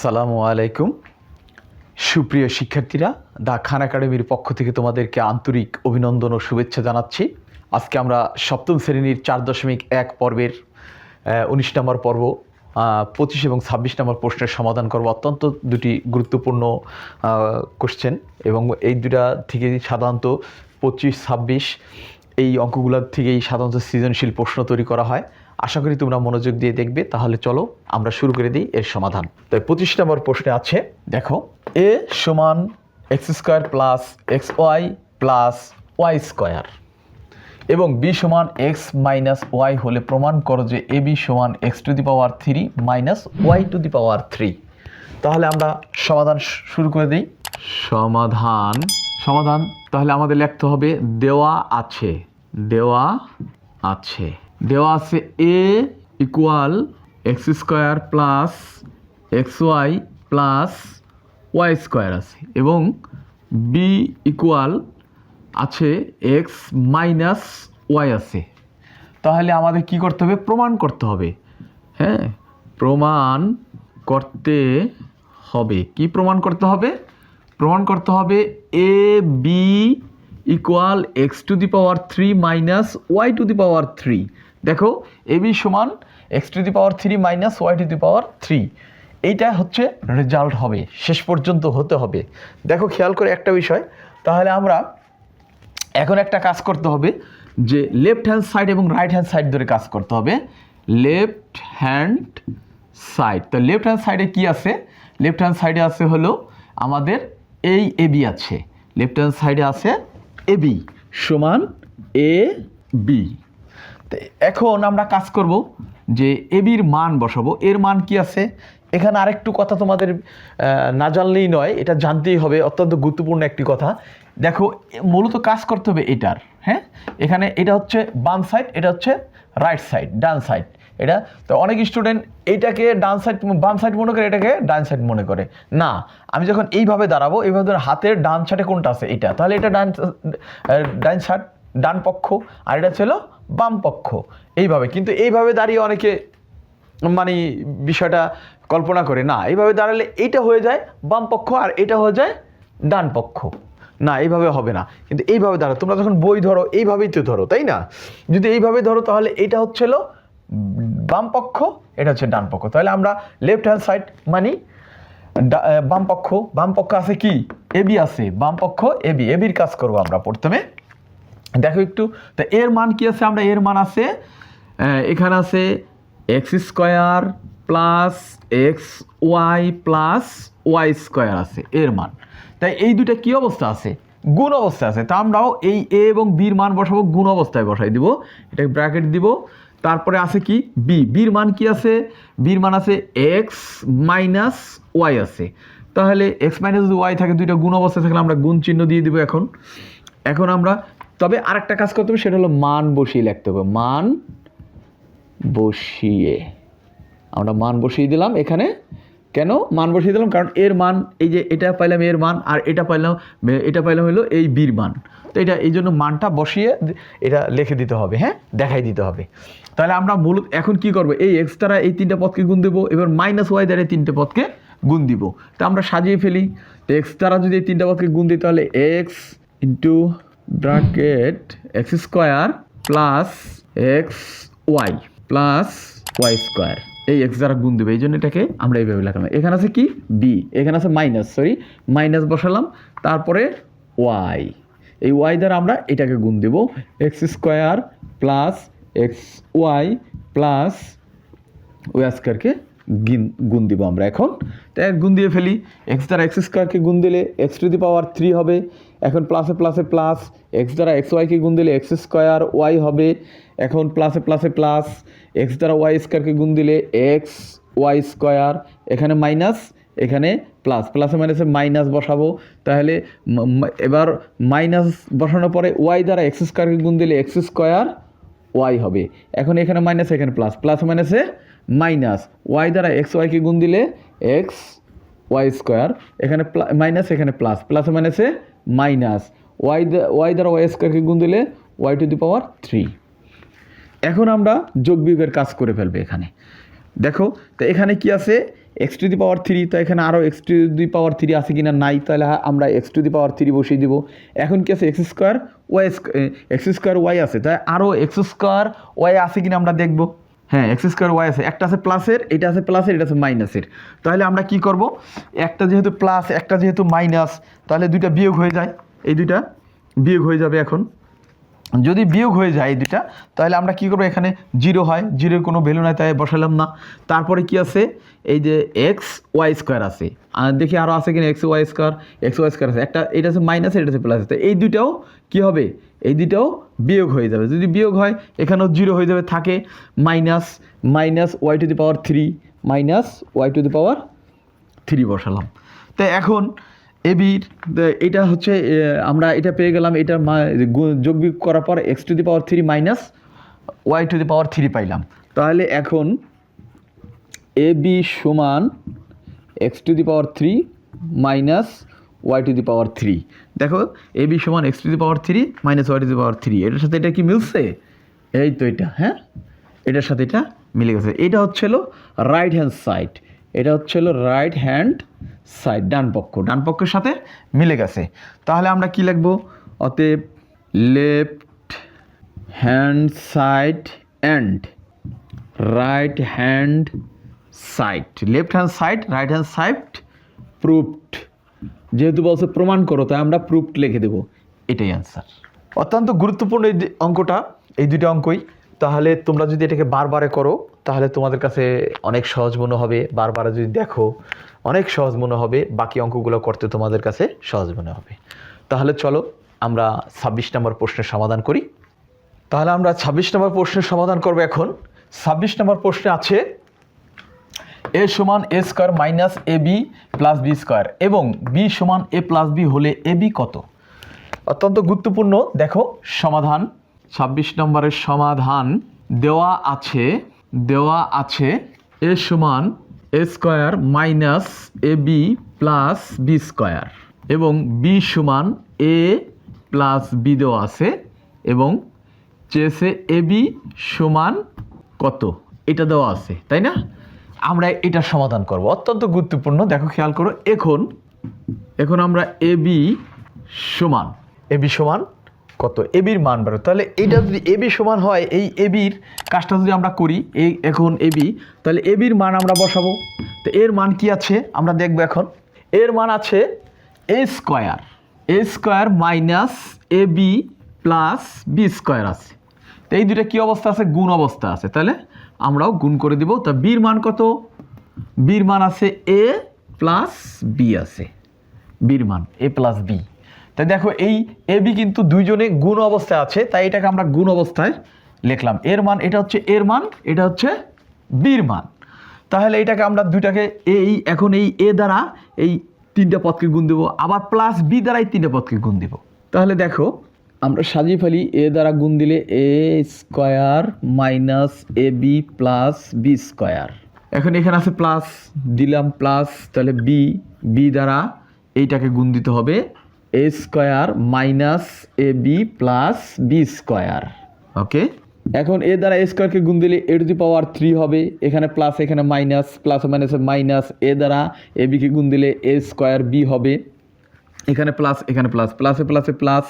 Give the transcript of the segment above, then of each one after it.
আসসালামু আলাইকুম সুপ্রিয় শিক্ষার্থীরা দা খান একাডেমির পক্ষ থেকে তোমাদেরকে আন্তরিক অভিনন্দন ও শুভেচ্ছা জানাচ্ছি। আজকে আমরা সপ্তম শ্রেণীর 4.1 পর্বের 19 নম্বর পর্ব 25 এবং 26 নম্বর প্রশ্নের সমাধান করব। অত্যন্ত দুটি গুরুত্বপূর্ণ কোশ্চেন এবং এই দুটা থেকে সাধারণত 25-26 এই অঙ্কগুলোর থেকেই সাধারণত সৃজনশীল প্রশ্ন তৈরি করা হয়। আশা করি তোমরা মনোযোগ দিয়ে দেখবে। তাহলে চলো আমরা শুরু করে দিই এর সমাধান। তো 25 নম্বর প্রশ্নে আছে, দেখো a সমান x square plus x y plus y square এবং b সমান x মাইনাস ওয়াই হলে প্রমাণ করো যে ab সমান x to the power 3 minus y to the power 3। তাহলে আমরা সমাধান শুরু করে দিই। সমাধান তাহলে আমাদের লিখতে হবে দেওয়া আছে a equal x square plus x y plus y square আছে এবং বি ইকুয়াল আছে এক্স মাইনাস ওয়াই আছে। তাহলে আমাদের কি করতে হবে? প্রমাণ করতে হবে। হ্যাঁ, প্রমাণ করতে হবে। কি প্রমাণ করতে হবে? প্রমাণ করতে হবে a b equal x to the power 3 minus y to the power 3। দেখো এ বি সমান x to the power 3 minus y to the power 3। এইটা হচ্ছে রেজাল্ট হবে, শেষ পর্যন্ত হতে হবে। দেখো খেয়াল করে একটা বিষয়, তাহলে আমরা এখন একটা কাজ করতে হবে যে লেফট হ্যান্ড সাইড এবং রাইট হ্যান্ড সাইড ধরে কাজ করতে হবে। লেফট হ্যান্ড সাইড, তো লেফট হ্যান্ড সাইডে কি আছে? লেফট হ্যান্ড সাইডে আছে হলো আমাদের এই এ বি আছে। লেফট হ্যান্ড সাইডে আছে এ বি সমান এ বি। এখন আমরা কাজ করব যে এ বির মান বসাবো। এর মান কি আছে? এখানে আরেকটু কথা তোমাদের না জানলেই নয়, এটা জানতেই হবে, অত্যন্ত গুরুত্বপূর্ণ একটি কথা। দেখো মূলত কাজ করতে হবে এটার, হ্যাঁ, এখানে এটা হচ্ছে বাম সাইড, এটা হচ্ছে রাইট সাইড, ডান সাইড। এটা তো অনেক স্টুডেন্ট এইটাকে ডান সাইড বাম সাইড মনে করে, এটাকে ডান সাইড মনে করে। না, আমি যখন এইভাবে দাঁড়াবো, এইভাবে ধরে হাতের ডান সাইডে কোনটা আছে? এটা, তাহলে এটা ডান সাইড, ডান পক্ষ, আর এটা ছিল বাম পক্ষ। এইভাবে, কিন্তু এইভাবে দাঁড়িয়ে অনেকে মানে বিষয়টা কল্পনা করে না, এইভাবে দাঁড়ালে এইটা হয়ে যায় বাম পক্ষ আর এটা হয়ে যায় ডান পক্ষ। না, এইভাবে হবে না, কিন্তু এইভাবে দাঁড়াও। তোমরা যখন বই ধরো এইভাবেই তো ধরো, তাই না? যদি এইভাবে ধরো তাহলে এটা হচ্ছিল বাম পক্ষ, এটা হচ্ছে ডান পক্ষ। তাহলে আমরা লেফট হ্যান্ড সাইড মানি বাম পক্ষ। বাম পক্ষ আছে কি? এ বি আছে, বাম পক্ষ এ বি। এ বির কাজ করবো আমরা প্রথমে। দেখো একটু, তা এর মান কি আছে? আমরা এর মান আছে, এখানে আছে x square plus x y plus y square আছে এর মান। তাই এই দুটা কি অবস্থা আছে? গুণ অবস্থা আছে। তা আমরাও এই এ এবং বির মান বসাবো, গুণ অবস্থায় বসাই দিব, এটাকে ব্র্যাকেট দিব। তারপরে আছে কি? বি। বির মান কি আছে? বির মান আছে এক্স মাইনাস ওয়াই আছে। তাহলে এক্স মাইনাস যদি ওয়াই থাকে, দুইটা গুণ অবস্থায় থাকলে আমরা গুণ চিহ্ন দিয়ে দিব। এখন আমরা তবে আরেকটা কাজ করতে হবে, সেটা হলো মান বসিয়ে লিখতে হবে। মান বসিয়ে আমরা মান বসিয়ে দিলাম এখানে। কেন মান বসিয়ে দিলাম? কারণ এর মান, এই যে এটা পাইলাম এর মান, আর এটা পাইলাম হলো এই বির মান। তো এটা এই জন্য মানটা বসিয়ে এটা লিখে দিতে হবে, হ্যাঁ, দেখাই দিতে হবে। তাহলে আমরা মূলত এখন কি করব? এই এক্স দ্বারা এই তিনটা পদকে গুণ দেবো, এবার মাইনাস ওয়াই দ্বারা এই তিনটে পদকে গুণ দিব। তো আমরা সাজিয়ে ফেলি। তো এক্স দ্বারা যদি এই তিনটা পদকে গুণ দিই, তাহলে x into bracket x square plus x y plus y square, এই এক্স দ্বারা গুণ দেবে। এই জন্য এটাকে আমরা এইভাবে লিখলাম। এখানে আছে কি? বি। এখানে আছে মাইনাস বসালাম, তারপরে ওয়াই। এই ওয়াই দ্বারা আমরা এটাকে গুণ দেব, x square plus x y plus y স্কোয়ারকে গুণ দিব আমরা। এখন তাই গুণ দিয়ে ফেলি। এক্স দ্বারা এক্স স্কোয়ারকে গুণ দিলে এক্স টু দি পাওয়ার 3 হবে। এখন প্লাসে প্লাসে প্লাস, এক্স দ্বারা এক্স ওয়াইকে গুণ দিলে এক্স স্কোয়ার ওয়াই হবে। এখন প্লাসে প্লাসে প্লাস, এক্স দ্বারা ওয়াই স্কোয়ারকে গুণ দিলে এক্স ওয়াই স্কোয়ার। এখানে মাইনাস, এখানে প্লাস, প্লাসে মাইনাসে মাইনাস বসাবো। তাহলে এবার মাইনাস বসানোর পরে ওয়াই দ্বারা এক্স স্কোয়ারকে গুণ দিলে এক্স স্কোয়ার ওয়াই হবে। এখন এখানে মাইনাস, এখানে প্লাস, প্লাস মাইনাসে মাইনাস, ওয়াই দ্বারা এক্স ওয়াইকে গুণ দিলে এক্স ওয়াই স্কোয়ার। এখানে মাইনাস, এখানে প্লাস, প্লাসে মাইনাসে মাইনাস, ওয়াই দ্বারা ওয়াই স্কোয়ারকে গুণ দিলে ওয়াই টু দি পাওয়ার 3। এখন আমরা যোগ বিয়োগের কাজ করে ফেলবে এখানে। দেখো তো এখানে কি আছে? X to the power three, তো এখানে আরও x to the power three আছে কিনা নাই, তাহলে আমরা x to the power three বসিয়ে দেবো। এখন কি আছে এক্স স্কোয়ার ওয়াই আছে, তাই আরও এক্স স্কোয়ার ওয়াই আছে কিনা আমরা দেখব। হ্যাঁ এক্স স্কোয়ার ওয়াই আছে, একটা আছে প্লাসের, এটা আছে প্লাসের, এটা আছে মাইনাসের। তাহলে আমরা কি করব, একটা যেহেতু প্লাস একটা যেহেতু মাইনাস, তাহলে দুইটা বিয়োগ হয়ে যায়, এই দুইটা বিয়োগ হয়ে যাবে। এখন যদি বিয়োগ হয়ে যায় এই দুইটা, তাহলে আমরা কী করবো, এখানে জিরো হয়, জিরোর কোনো ভ্যালু নাই তাই বসালাম না। তারপরে কি আছে, এই যে এক্স ওয়াই স্কোয়ার আছে, আর দেখি আরও আছে কিনা এক্স ওয়াই স্কোয়ার আছে একটা, এটা আছে মাইনাস, এটা আছে প্লাস, তো এই দুইটাও কী হবে, এই দুইটাও বিয়োগ হয়ে যাবে। যদি বিয়োগ হয় এখানেও জিরো হয়ে যাবে, থাকে minus y to the power three বসালাম। তো এখন এবির এটা হচ্ছে আমরা এটা পেয়ে গেলাম, এটার যোগ বিয়োগ করার পর x to the power three minus y to the power three পাইলাম। তাহলে এখন এবি সমান x to the power three minus y to the power three. দেখো এবি সমান x to the power three minus y to the power three, এটার সাথে এটা কি মিলছে, এই তো এটা, হ্যাঁ এটার সাথে এটা মিলে গেছে। এটা হচ্ছিল রাইট হ্যান্ড সাইড, এটা হচ্ছিল রাইট হ্যান্ড সাইড, ডান পক্ষের সাথে মিলে গেছে। তাহলে আমরা কি লিখব, অতএব left hand side and right hand side, right hand side proved. যেহেতু বলছে প্রমাণ করো, তাই আমরা প্রুভড লিখে দেবো, এটাই অ্যান্সার। অত্যন্ত গুরুত্বপূর্ণ এই অঙ্কটা, এই দুটো অঙ্কই। তাহলে তোমরা যদি এটাকে বারবারে করো তাহলে তোমাদের কাছে অনেক সহজ মনে হবে, বারবারে যদি দেখো অনেক সহজ মনে হবে, বাকি অঙ্কগুলো করতে তোমাদের কাছে সহজ মনে হবে। তাহলে চলো আমরা 26 নম্বর প্রশ্নের সমাধান করি। তাহলে আমরা 26 নম্বর প্রশ্নের সমাধান করব। এখন 26 নম্বর প্রশ্নে আছে এ সমান এ square minus A B plus B square এবং বি সমান এ প্লাস বি হলে এ বি কত। অত্যন্ত গুরুত্বপূর্ণ। দেখো সমাধান, 26 নম্বরের সমাধান দেওয়া আছে এ সমান এ square minus A B plus B square এবং বি সমান এ প্লাস বি দেওয়া আছে এবং চেয়েছে এ বি সমান কত, এটা দেওয়া আছে, তাই না? আমরা এটা সমাধান করব, অত্যন্ত গুরুত্বপূর্ণ। দেখো খেয়াল করো, এখন আমরা এ বি সমান কত, এবির মান বেরো। তাহলে এইটা যদি এবি সমান হয়, এই এবির কাজটা যদি আমরা করি, এখন এবি, তাহলে এবির মান আমরা বসাবো। তো এর মান কি আছে আমরা দেখবো। এখন এর মান আছে এ square minus A B plus B square আছে। তো এই দুটো কী অবস্থা আছে, গুণ অবস্থা আছে, তাহলে আমরাও গুণ করে দিব। তা বির মান কত, বির মান আছে এ প্লাস বি আছে, বির মান এ প্লাস বি। তাই দেখো এই এ বি কিন্তু দুইজনে গুণ অবস্থায় আছে, তাই এটাকে আমরা গুণ অবস্থায় লিখলাম। এর মান এটা হচ্ছে এর মান, এটা হচ্ছে বির মান। তাহলে এটাকে আমরা দুইটাকে এখন এই এ দ্বারা এই তিনটা পদকে গুণ দেবো, আবার প্লাস বি দ্বারা এই তিনটা পদকে গুণ দেবো। তাহলে দেখো আমরা সাজিয়ে ফেলি, এ দ্বারা গুণ দিলে এ square minus A B plus B square. এখন এখানে আছে প্লাস, দিলাম প্লাস, তাহলে বি দ্বারা এইটাকে গুণ দিতে হবে এ square minus A B plus B square. ওকে, এখন এ দ্বারা এ স্কোয়ারকে গুণ দিলে এ টু দি পাওয়ার 3 হবে, এখানে প্লাস এখানে মাইনাস, প্লাস মাইনাসে মাইনাস, এ দ্বারা এ বিকে গুণ দিলে এ স্কোয়ার বি হবে, এখানে প্লাস এখানে প্লাস, প্লাসে প্লাসে প্লাস,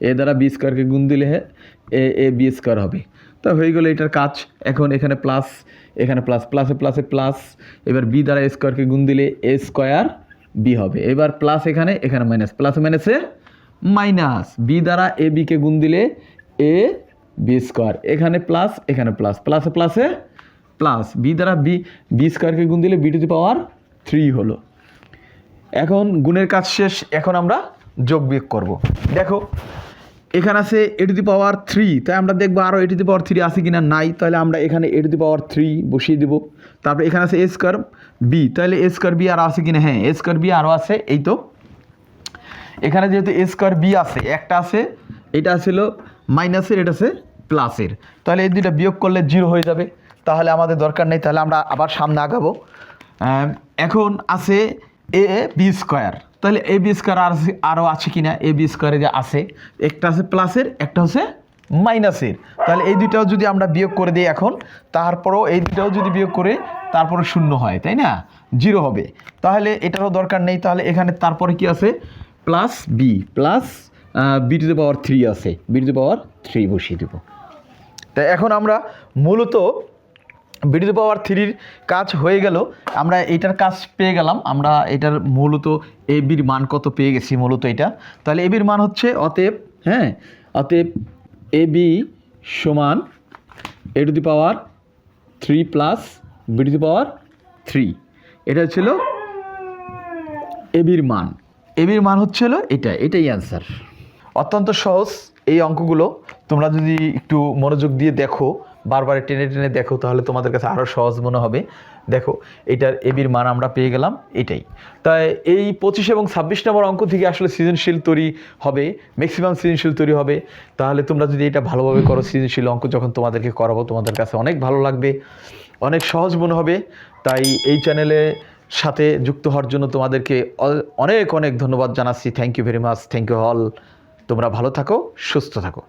এ দ্বারা বি স্কোয়ারকে গুণ দিলে এ বি স্কোয়ার হবে। তো হয়ে গেলো এটার কাজ। এখন এখানে প্লাস এখানে প্লাস, প্লাসে প্লাসে প্লাস, এবার বি দ্বারা এ স্কোয়ারকে গুণ দিলে এ স্কোয়ার বি হবে। এবার প্লাস এখানে মাইনাস, প্লাসে মাইনাসে মাইনাস, বি দ্বারা এ বিকে গুণ দিলে এ বি স্কোয়ার, এখানে প্লাস এখানে প্লাস, প্লাসে প্লাসে প্লাস, বি দ্বারা বি স্কোয়ারকে গুণ দিলে বি টু দি পাওয়ার 3 হলো। এখন গুণের কাজ শেষ, এখন আমরা যোগ বিয়োগ করব। দেখো এখানে আছে এ টু দি পাওয়ার 3, তাই আমরা দেখবো আরও এ টু দি পাওয়ার 3 আছে কিনা, নাই, তাহলে আমরা এখানে এ টু দি পাওয়ার 3 বসিয়ে দেবো। তারপরে এখানে আছে এ স্কোয়ার বি, তাহলে এ স্কোয়ার বি আরও আছে কিনা, হ্যাঁ এ স্কোয়ার বি আরও আছে। এই তো এখানে যেহেতু এ স্কোয়ার বি আছে, একটা আছে, এটা ছিল মাইনাসের, এটা আছে প্লাসের, তাহলে এই দুইটা বিয়োগ করলে 0 হয়ে যাবে, তাহলে আমাদের দরকার নেই, তাহলে আমরা আবার সামনে আগাবো। এখন আছে এ বি স্কোয়ার, তাহলে এ বি স্কোয়ার আরও আছে কিনা, এ বি স্কোয়ারে যে আছে, একটা আছে প্লাসের, একটা হচ্ছে মাইনাসের, তাহলে এই দুইটাও যদি আমরা বিয়োগ করে দিই এখন, তারপরও এই দুইটাও যদি বিয়োগ করে তারপরে শূন্য হয়, তাই না, 0 হবে, তাহলে এটারও দরকার নেই। তাহলে এখানে তারপরে কি আছে, plus b to the power 3 আছে, বি টু দ্য পাওয়ার 3 বসিয়ে দেব। তাই এখন আমরা মূলত বি টু দ্য পাওয়ার 3-র কাজ হয়ে গেল, আমরা এটার কাজ পেয়ে গেলাম, আমরা এটার মূলত এ বির মান কত পেয়ে গেছি মূলত এটা। তাহলে এ বির মান হচ্ছে অতএব এ বি সমান a to the power 3 plus b to the power 3, এটা ছিল এ বির মান। এ বির মান হচ্ছিল এটাই অ্যান্সার। অত্যন্ত সহজ এই অঙ্কগুলো, তোমরা যদি একটু মনোযোগ দিয়ে দেখো, বারবার টেনে টেনে দেখো, তাহলে তোমাদের কাছে আরও সহজ মনে হবে। দেখো এটার এ বির মান আমরা পেয়ে গেলাম, এটাই। তাই এই 25 এবং 26 নম্বর অঙ্ক থেকে আসলে সৃজনশীল তৈরি হবে, ম্যাক্সিমাম সৃজনশীল তৈরি হবে। তাহলে তোমরা যদি এটা ভালোভাবে করো, সৃজনশীল অঙ্ক যখন তোমাদেরকে করাবো, তোমাদের কাছে অনেক ভালো লাগবে, অনেক সহজ মনে হবে। তাই এই চ্যানেলে সাথে যুক্ত হওয়ার জন্য তোমাদেরকে অনেক অনেক ধন্যবাদ জানাচ্ছি। Thank you very much, thank you all. তোমরা ভালো থাকো, সুস্থ থাকো।